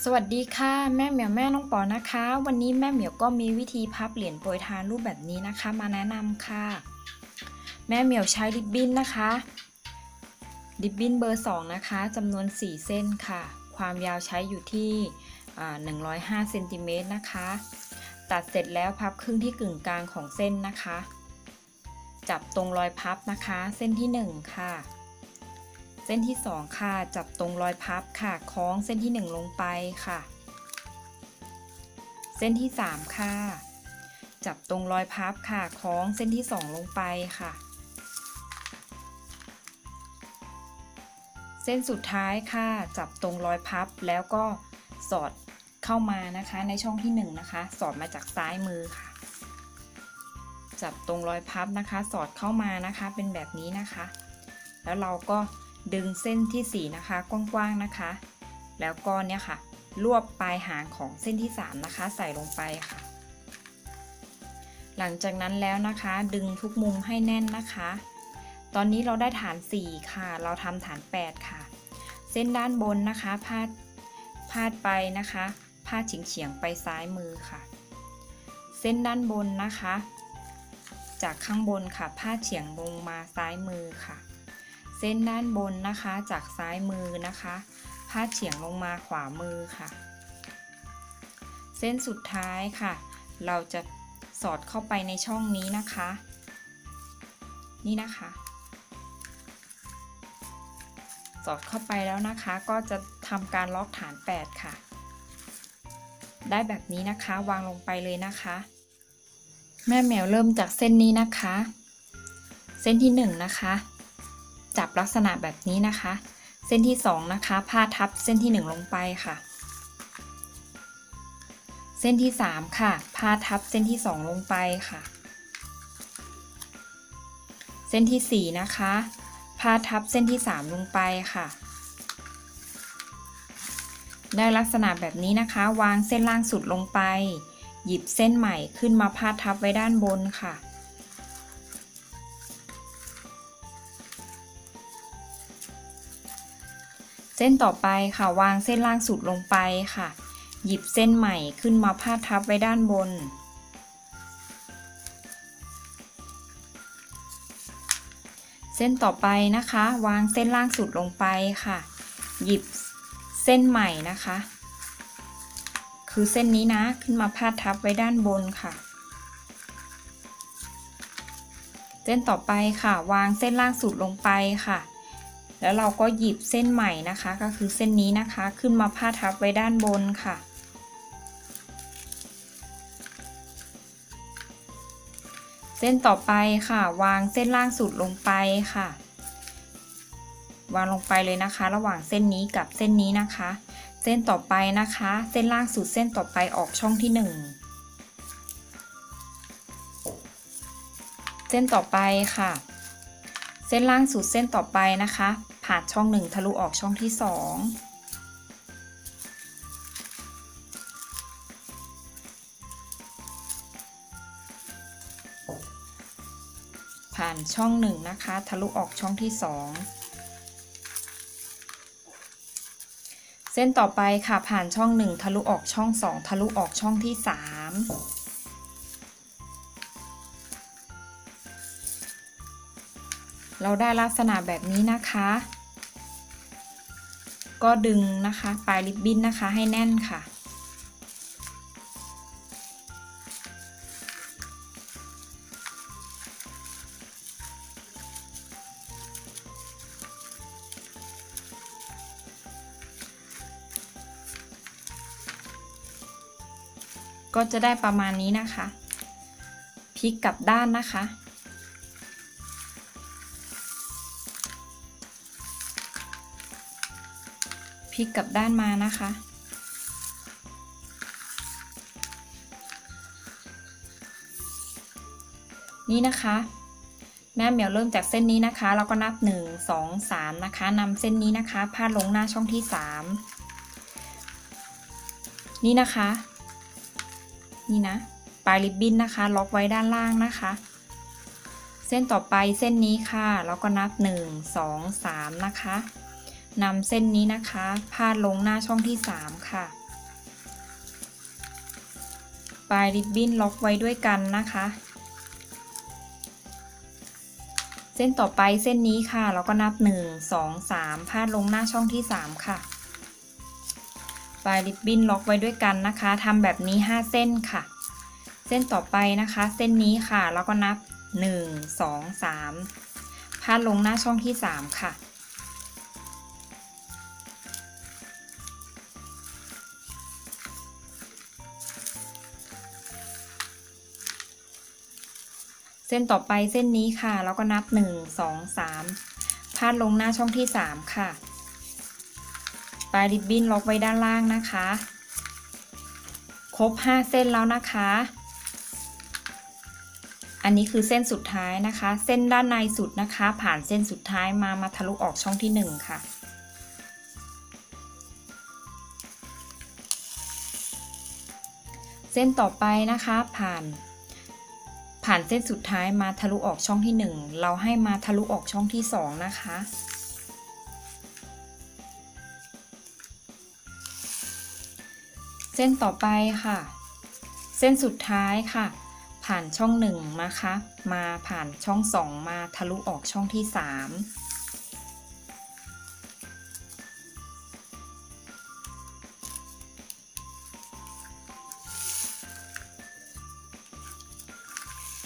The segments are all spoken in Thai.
สวัสดีค่ะแม่เหมียวแม่น้องปอนะคะวันนี้แม่เหมียวก็มีวิธีพับเหรียญโปรยทานรูปแบบนี้นะคะมาแนะนำค่ะแม่เหมียวใช้ริบบิ้นนะคะริบบิ้นเบอร์2นะคะจำนวน4เส้นค่ะความยาวใช้อยู่ที่105เซนติเมตรนะคะตัดเสร็จแล้วพับครึ่งที่กึ่งกลางของเส้นนะคะจับตรงรอยพับนะคะเส้นที่1ค่ะเส้นที่2ค่ะจับตรงรอยพับค่ะคล้องเส้นที่1ลงไปค่ะเส้นที่3ค่ะจับตรงรอยพับค่ะคล้องเส้นที่2ลงไปค่ะเส้นสุดท้ายค่ะจับตรงรอยพับแล้วก็สอดเข้ามานะคะในช่องที่1นะคะสอดมาจากซ้ายมือค่ะจับตรงรอยพับนะคะสอดเข้ามานะคะเป็นแบบนี้นะคะแล้วเราก็ดึงเส้นที่4นะคะกว้างๆนะคะแล้วก็เนี่ยค่ะรวบปลายหางของเส้นที่3นะคะใส่ลงไปค่ะหลังจากนั้นแล้วนะคะดึงทุกมุมให้แน่นนะคะตอนนี้เราได้ฐาน4ค่ะเราทำฐาน8ค่ะเส้นด้านบนนะคะพาดไปนะคะพาดเฉียงๆไปซ้ายมือค่ะเส้นด้านบนนะคะจากข้างบนค่ะพาดเฉียงลงมาซ้ายมือค่ะเส้นด้านบนนะคะจากซ้ายมือนะคะพาดเฉียงลงมาขวามือค่ะเส้นสุดท้ายค่ะเราจะสอดเข้าไปในช่องนี้นะคะนี่นะคะสอดเข้าไปแล้วนะคะก็จะทำการล็อกฐาน8ค่ะได้แบบนี้นะคะวางลงไปเลยนะคะแม่แมวเริ่มจากเส้นนี้นะคะเส้นที่1นะคะจับลักษณะแบบนี้นะคะเส้นที่2นะคะพาดทับเส้นที่1ลงไปค่ะเส้นที่3ค่ะพาดทับเส้นที่2ลงไปค่ะเส้นที่4นะคะพาดทับเส้นที่3ลงไปค่ะได้ลักษณะแบบนี้นะคะวางเส้นล่างสุดลงไปหยิบเส้นใหม่ขึ้นมาพาดทับไว้ด้านบนค่ะเส้นต่อไปค่ะวางเส้นล่างสุดลงไปค่ะหยิบเส้นใหม่ขึ้นมาพาดทับไว้ด้านบนเส้นต่อไปนะคะวางเส้นล่างสุดลงไปค่ะหยิบเส้นใหม่นะคะคือเส้นนี้นะขึ้นมาพาดทับไว้ด้านบนค่ะเส้นต่อไปค่ะวางเส้นล่างสุดลงไปค่ะแล้วเราก็หยิบเส้นใหม่นะคะก็คือเส้นนี้นะคะขึ้นมาพาดทับไว้ด้านบนค่ะเส้นต่อไปค่ะวางเส้นล่างสุดลงไปค่ะวางลงไปเลยนะคะระหว่างเส้นนี้กับเส้นนี้นะคะเส้นต่อไปนะคะเส้นล่างสุดเส้นต่อไปออกช่องที่1เส้นต่อไปค่ะเส้นล่างสุดเส้นต่อไปนะคะผ่านช่อง1ทะลุออกช่องที่2ผ่านช่อง1นะคะทะลุออกช่องที่2เส้นต่อไปค่ะผ่านช่อง1ทะลุออกช่อง2ทะลุออกช่องที่3เราได้ลักษณะแบบนี้นะคะก็ดึงนะคะปลายริบบิ้นนะคะให้แน่นค่ะก็จะได้ประมาณนี้นะคะพลิกกลับด้านนะคะพลิกกลับด้านมานะคะนี่นะคะแม่เหมียวเริ่มจากเส้นนี้นะคะแล้วก็นับ1 2 3นะคะนำเส้นนี้นะคะพาดลงหน้าช่องที่3นี่นะคะนี่นะปลายริบบิ้นนะคะล็อกไว้ด้านล่างนะคะเส้นต่อไปเส้นนี้ค่ะแล้วก็นับ1 2 3นะคะนำเส้นนี้นะคะพาดลงหน้าช่องที่3ค่ะ ปลายริบบิ้นล็อกไว้ด้วยกันนะคะเส้นต่อไปเส้นนี้ค่ะเราก็นับ1 2 3พาดลงหน้าช่องที่3ค่ะปลายริบบิ้นล็อกไว้ด้วยกันนะคะทำแบบนี้5เส้นค่ะเส้นต่อไปนะคะเส้นนี้ค่ะเราก็นับ1 2 3พาดลงหน้าช่องที่3ค่ะเส้นต่อไปเส้นนี้ค่ะเราก็นับ1 2 3พาดลงหน้าช่องที่3ค่ะปลายริบบิ้นล็อกไว้ด้านล่างนะคะครบ5เส้นแล้วนะคะอันนี้คือเส้นสุดท้ายนะคะเส้นด้านในสุดนะคะผ่านเส้นสุดท้ายมาทะลุออกช่องที่1ค่ะเส้นต่อไปนะคะผ่านเส้นสุดท้ายมาทะลุออกช่องที่1เราให้มาทะลุออกช่องที่2นะคะเส้นต่อไปค่ะเส้นสุดท้ายค่ะผ่านช่อง1นะคะมาผ่านช่อง2มาทะลุออกช่องที่3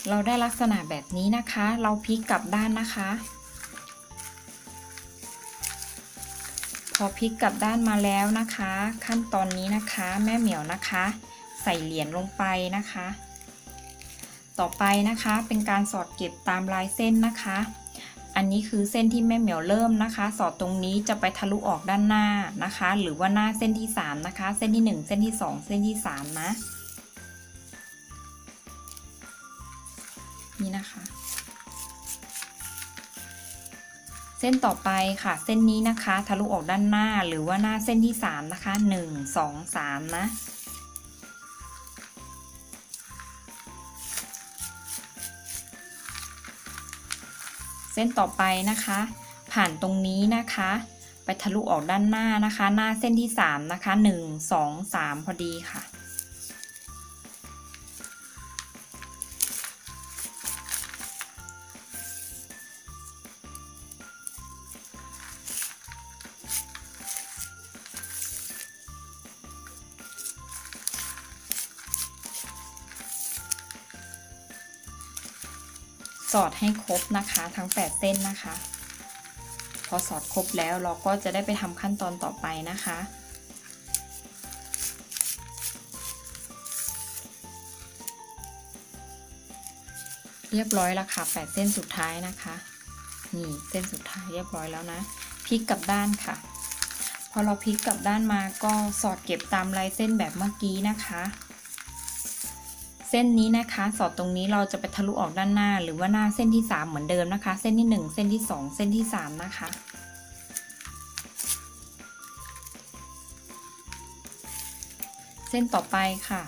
เราได้ลักษณะแบบนี้นะคะเราพลิกกลับด้านนะคะพอพลิกกลับด้านมาแล้วนะคะขั้นตอนนี้นะคะแม่เหมียวนะคะใส่เหรียญลงไปนะคะต่อไปนะคะเป็นการสอดเก็บตามลายเส้นนะคะอันนี้คือเส้นที่แม่เหมียวเริ่มนะคะสอดตรงนี้จะไปทะลุออกด้านหน้านะคะหรือว่าหน้าเส้นที่3นะคะเส้นที่1เส้นที่2เส้นที่3นะนี่นะคะเส้นต่อไปค่ะเส้นนี้นะคะทะลุออกด้านหน้าหรือว่าหน้าเส้นที่3นะคะ1 2 3นะเส้นต่อไปนะคะผ่านตรงนี้นะคะไปทะลุออกด้านหน้านะคะหน้าเส้นที่3นะคะ1 2 3พอดีค่ะสอดให้ครบนะคะทั้ง8เส้นนะคะพอสอดครบแล้วเราก็จะได้ไปทำขั้นตอนต่อไปนะคะเรียบร้อยแล้วค่ะ8เส้นสุดท้ายนะคะนี่เส้นสุดท้ายเรียบร้อยแล้วนะพลิกกลับด้านค่ะพอเราพลิกกลับด้านมาก็สอดเก็บตามลายเส้นแบบเมื่อกี้นะคะเส้นนี้นะคะสอดตรงนี้เราจะไปทะลุออกด้านหน้าหรือว่าหน้าเส้นที่3เหมือนเดิมนะคะเส้นที่1เส้นที่2เส้นที่3นะคะเส้นต่อไปค่ะ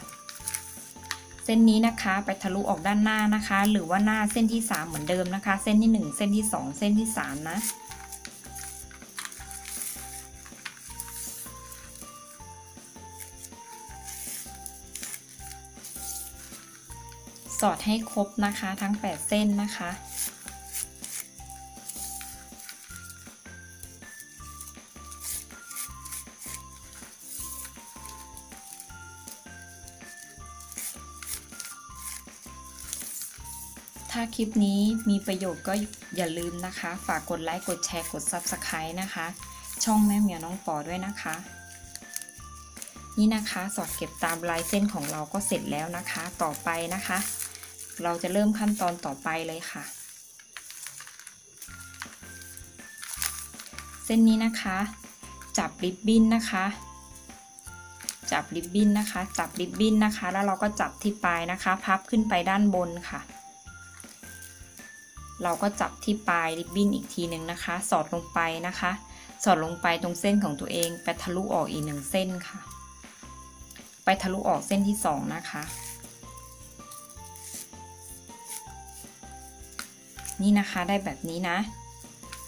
เส้นนี้นะคะไปทะลุออกด้านหน้านะคะหรือว่าหน้าเส้นที่3เหมือนเดิมนะคะเส้นที่1เส้นที่2เส้นที่3นะสอดให้ครบนะคะทั้ง8เส้นนะคะถ้าคลิปนี้มีประโยชน์ก็อย่าลืมนะคะฝากกดไลค์กดแชร์กด Subscribe นะคะช่องแม่เหมียวน้องปอด้วยนะคะนี่นะคะสอดเก็บตามลายเส้นของเราก็เสร็จแล้วนะคะต่อไปนะคะเราจะเริ่มขั้นตอนต่อไปเลยค่ะเส้นนี้นะคะจับริบบิ้นนะคะจับริบบิ้นนะคะจับริบบิ้นนะคะแล้วเราก็จับที่ปลายนะคะพับขึ้นไปด้านบนค่ะเราก็จับที่ปลายริบบิ้นอีกทีหนึ่งนะคะสอดลงไปนะคะสอดลงไปตรงเส้นของตัวเองไปทะลุออกอีก1เส้นค่ะไปทะลุออกเส้นที่2นะคะนี่นะคะได้แบบนี้นะ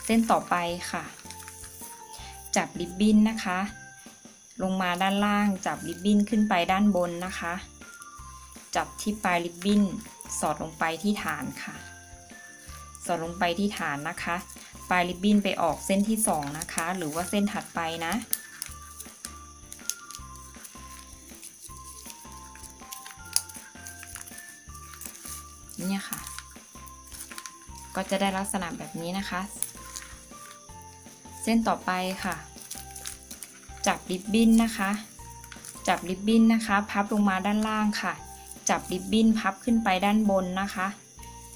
เส้นต่อไปค่ะจับริบบิ้นนะคะลงมาด้านล่างจับริบบิ้นขึ้นไปด้านบนนะคะ จับที่ปลายริบบิ้นสอดลงไปที่ฐานค่ะสอดลงไปที่ฐานนะคะปลายริบบิ้นไปออกเส้นที่2นะคะหรือว่าเส้นถัดไปนะเนี่ยค่ะก็จะได้ลักษณะแบบนี้นะคะเส้นต่อไปค่ะจับริบบิ้นนะคะจับริบบิ้นนะคะพับลงมาด้านล่างค่ะจับริบบิ้นพับขึ้นไปด้านบนนะคะ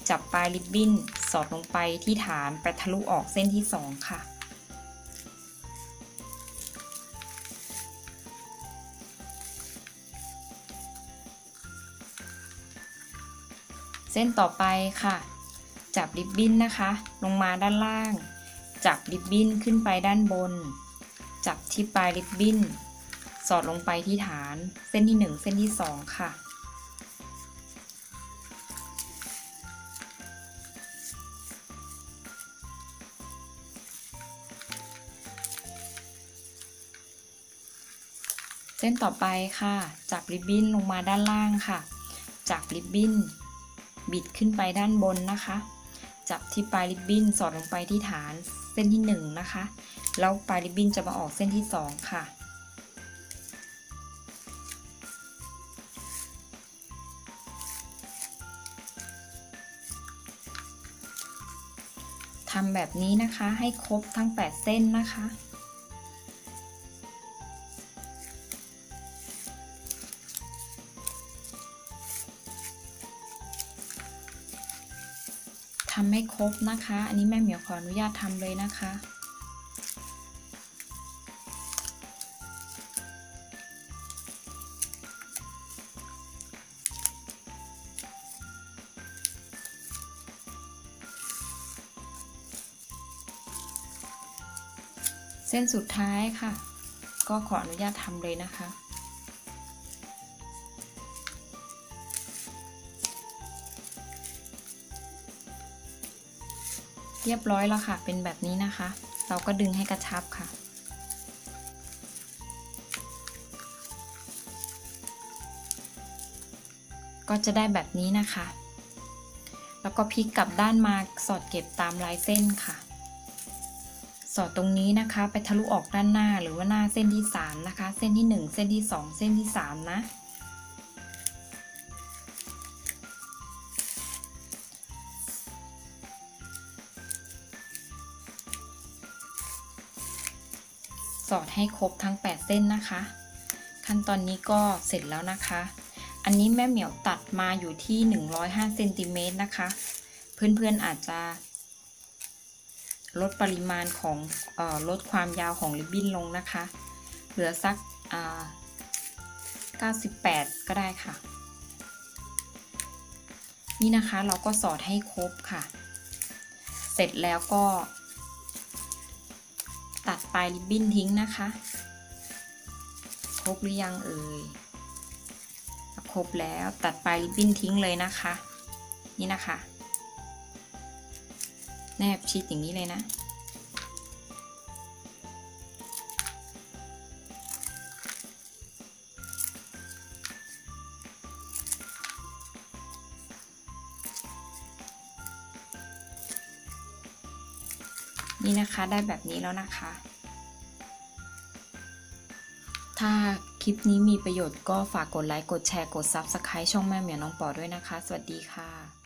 จับปลายริบบิ้นสอดลงไปที่ฐานไปทะลุออกเส้นที่2ค่ะเส้นต่อไปค่ะจับริบบิ้นนะคะลงมาด้านล่างจับริบบิ้นขึ้นไปด้านบนจับที่ปลายริบบิ้นสอดลงไปที่ฐานเส้นที่1เส้นที่2ค่ะเส้นต่อไปค่ะจับริบบิ้นลงมาด้านล่างค่ะจับริบบิ้นบิดขึ้นไปด้านบนนะคะจับที่ปลายริบบิ้นสอดลงไปที่ฐานเส้นที่1นะคะแล้วปลายริบบิ้นจะมาออกเส้นที่2ค่ะทำแบบนี้นะคะให้ครบทั้ง8เส้นนะคะทำให้ครบนะคะอันนี้แม่เหมียวขออนุญาตทำเลยนะคะเส้นสุดท้ายค่ะก็ขออนุญาตทำเลยนะคะเรียบร้อยแล้วค่ะเป็นแบบนี้นะคะเราก็ดึงให้กระชับค่ะก็จะได้แบบนี้นะคะแล้วก็พลิกกลับด้านมาสอดเก็บตามลายเส้นค่ะสอดตรงนี้นะคะไปทะลุออกด้านหน้าหรือว่าหน้าเส้นที่3นะคะเส้นที่1เส้นที่2เส้นที่3นะสอดให้ครบทั้ง8เส้นนะคะขั้นตอนนี้ก็เสร็จแล้วนะคะอันนี้แม่เหมียวตัดมาอยู่ที่105เซนติเมตรนะคะเพื่อนๆอาจจะลดปริมาณของลดความยาวของริบบิ้นลงนะคะเหลือสัก98ก็ได้ค่ะนี่นะคะเราก็สอดให้ครบค่ะเสร็จแล้วก็ตัดปลายริบบิ้นทิ้งนะคะครบหรือยังเอ่ยครบแล้วตัดปลายริบบิ้นทิ้งเลยนะคะนี่นะคะแนบชิดอย่างนี้เลยนะนี่นะคะได้แบบนี้แล้วนะคะถ้าคลิปนี้มีประโยชน์ก็ฝากกดไลค์กดแชร์กด Subscribe ช่องแม่เหมียวน้องปอด้วยนะคะสวัสดีค่ะ